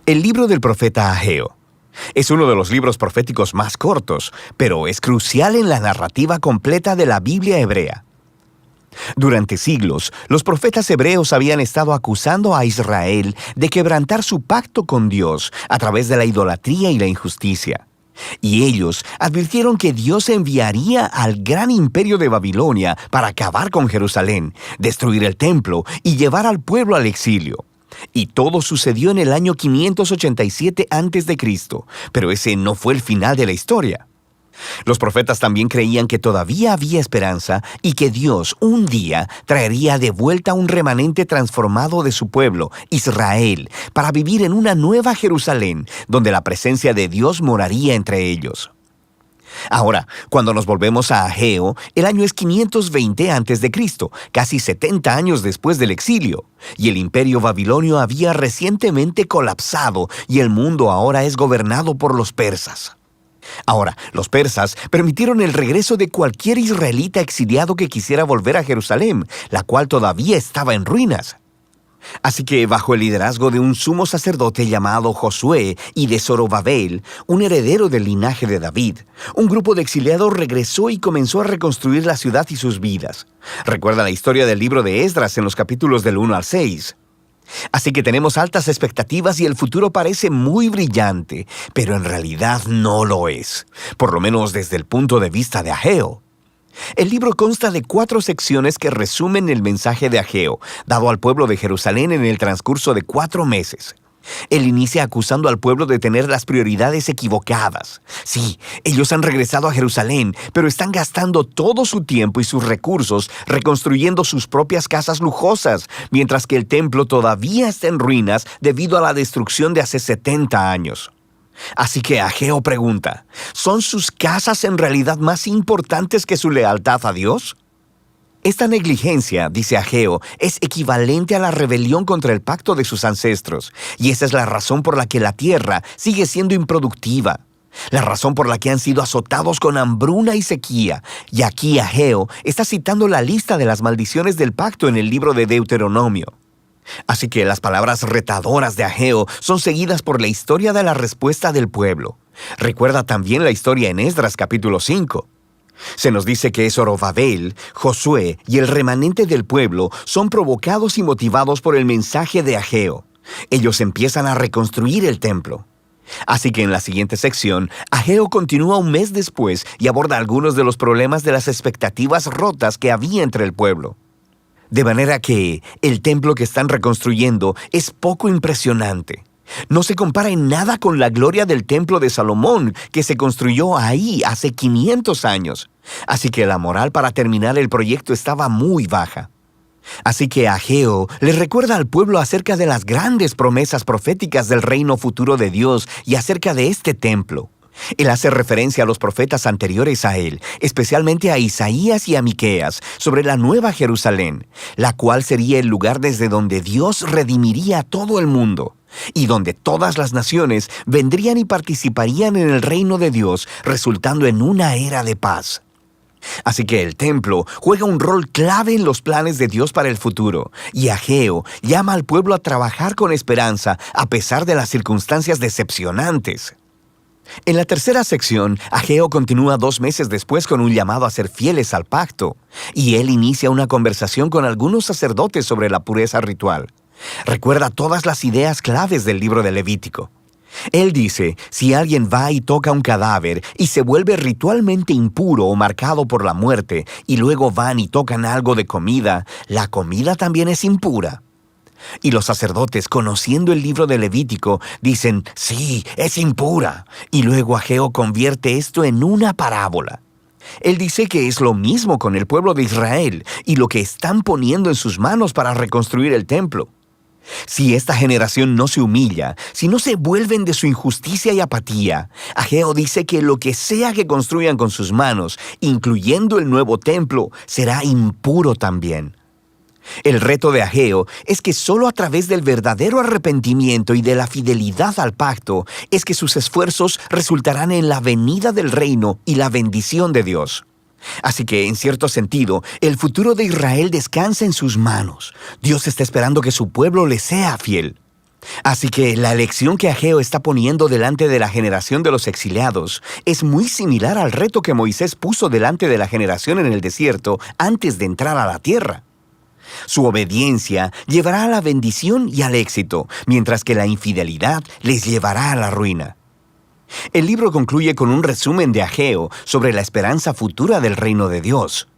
El libro del profeta Ageo es uno de los libros proféticos más cortos, pero es crucial en la narrativa completa de la Biblia hebrea. Durante siglos, los profetas hebreos habían estado acusando a Israel de quebrantar su pacto con Dios a través de la idolatría y la injusticia. Y ellos advirtieron que Dios enviaría al gran imperio de Babilonia para acabar con Jerusalén, destruir el templo y llevar al pueblo al exilio. Y todo sucedió en el año 587 a.C., pero ese no fue el final de la historia. Los profetas también creían que todavía había esperanza y que Dios un día traería de vuelta un remanente transformado de su pueblo, Israel, para vivir en una nueva Jerusalén, donde la presencia de Dios moraría entre ellos. Ahora, cuando nos volvemos a Ageo, el año es 520 a.C., casi 70 años después del exilio, y el imperio babilonio había recientemente colapsado y el mundo ahora es gobernado por los persas. Ahora, los persas permitieron el regreso de cualquier israelita exiliado que quisiera volver a Jerusalén, la cual todavía estaba en ruinas. Así que, bajo el liderazgo de un sumo sacerdote llamado Josué y de Zorobabel, un heredero del linaje de David, un grupo de exiliados regresó y comenzó a reconstruir la ciudad y sus vidas. Recuerda la historia del libro de Esdras en los capítulos del 1 al 6. Así que tenemos altas expectativas y el futuro parece muy brillante, pero en realidad no lo es, por lo menos desde el punto de vista de Ageo. El libro consta de 4 secciones que resumen el mensaje de Ageo, dado al pueblo de Jerusalén en el transcurso de 4 meses. Él inicia acusando al pueblo de tener las prioridades equivocadas. Sí, ellos han regresado a Jerusalén, pero están gastando todo su tiempo y sus recursos reconstruyendo sus propias casas lujosas, mientras que el templo todavía está en ruinas debido a la destrucción de hace 70 años. Así que Ageo pregunta, ¿son sus casas en realidad más importantes que su lealtad a Dios? Esta negligencia, dice Ageo, es equivalente a la rebelión contra el pacto de sus ancestros, y esa es la razón por la que la tierra sigue siendo improductiva, la razón por la que han sido azotados con hambruna y sequía. Y aquí Ageo está citando la lista de las maldiciones del pacto en el libro de Deuteronomio. Así que las palabras retadoras de Ageo son seguidas por la historia de la respuesta del pueblo. Recuerda también la historia en Esdras capítulo 5. Se nos dice que Zorobabel, Josué y el remanente del pueblo son provocados y motivados por el mensaje de Ageo. Ellos empiezan a reconstruir el templo. Así que en la siguiente sección, Ageo continúa un mes después y aborda algunos de los problemas de las expectativas rotas que había entre el pueblo. De manera que el templo que están reconstruyendo es poco impresionante. No se compara en nada con la gloria del templo de Salomón, que se construyó ahí hace 500 años. Así que la moral para terminar el proyecto estaba muy baja. Así que Ageo le recuerda al pueblo acerca de las grandes promesas proféticas del reino futuro de Dios y acerca de este templo. Él hace referencia a los profetas anteriores a él, especialmente a Isaías y a Miqueas, sobre la nueva Jerusalén, la cual sería el lugar desde donde Dios redimiría a todo el mundo, y donde todas las naciones vendrían y participarían en el reino de Dios, resultando en una era de paz. Así que el templo juega un rol clave en los planes de Dios para el futuro, y Ageo llama al pueblo a trabajar con esperanza a pesar de las circunstancias decepcionantes. En la tercera sección, Ageo continúa 2 meses después con un llamado a ser fieles al pacto, y él inicia una conversación con algunos sacerdotes sobre la pureza ritual. Recuerda todas las ideas claves del libro de Levítico. Él dice, si alguien va y toca un cadáver y se vuelve ritualmente impuro o marcado por la muerte, y luego van y tocan algo de comida, la comida también es impura. Y los sacerdotes, conociendo el libro de Levítico, dicen, sí, es impura. Y luego Ageo convierte esto en una parábola. Él dice que es lo mismo con el pueblo de Israel y lo que están poniendo en sus manos para reconstruir el templo. Si esta generación no se humilla, si no se vuelven de su injusticia y apatía, Ageo dice que lo que sea que construyan con sus manos, incluyendo el nuevo templo, será impuro también. El reto de Ageo es que solo a través del verdadero arrepentimiento y de la fidelidad al pacto es que sus esfuerzos resultarán en la venida del reino y la bendición de Dios. Así que, en cierto sentido, el futuro de Israel descansa en sus manos. Dios está esperando que su pueblo le sea fiel. Así que la elección que Ageo está poniendo delante de la generación de los exiliados es muy similar al reto que Moisés puso delante de la generación en el desierto antes de entrar a la tierra. Su obediencia llevará a la bendición y al éxito, mientras que la infidelidad les llevará a la ruina. El libro concluye con un resumen de Ageo sobre la esperanza futura del reino de Dios.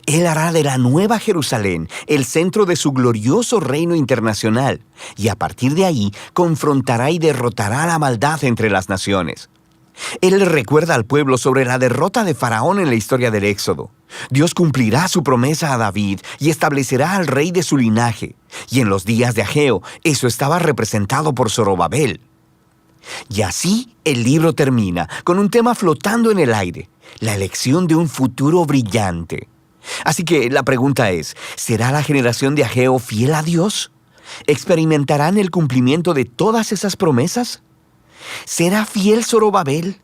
Él hará de la Nueva Jerusalén el centro de su glorioso reino internacional, y a partir de ahí confrontará y derrotará la maldad entre las naciones. Él le recuerda al pueblo sobre la derrota de Faraón en la historia del Éxodo. Dios cumplirá su promesa a David y establecerá al rey de su linaje, y en los días de Ageo eso estaba representado por Zorobabel. Y así el libro termina con un tema flotando en el aire, la elección de un futuro brillante. Así que la pregunta es, ¿será la generación de Ageo fiel a Dios? ¿Experimentarán el cumplimiento de todas esas promesas? ¿Será fiel Zorobabel?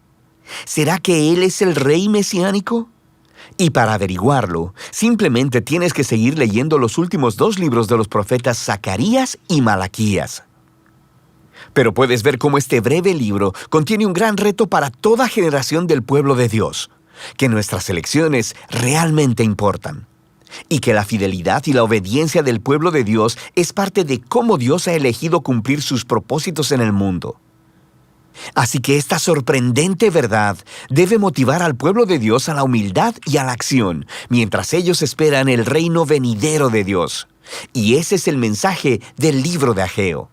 ¿Será que él es el rey mesiánico? Y para averiguarlo, simplemente tienes que seguir leyendo los últimos 2 libros de los profetas Zacarías y Malaquías. Pero puedes ver cómo este breve libro contiene un gran reto para toda generación del pueblo de Dios, que nuestras elecciones realmente importan, y que la fidelidad y la obediencia del pueblo de Dios es parte de cómo Dios ha elegido cumplir sus propósitos en el mundo. Así que esta sorprendente verdad debe motivar al pueblo de Dios a la humildad y a la acción, mientras ellos esperan el reino venidero de Dios. Y ese es el mensaje del libro de Ageo.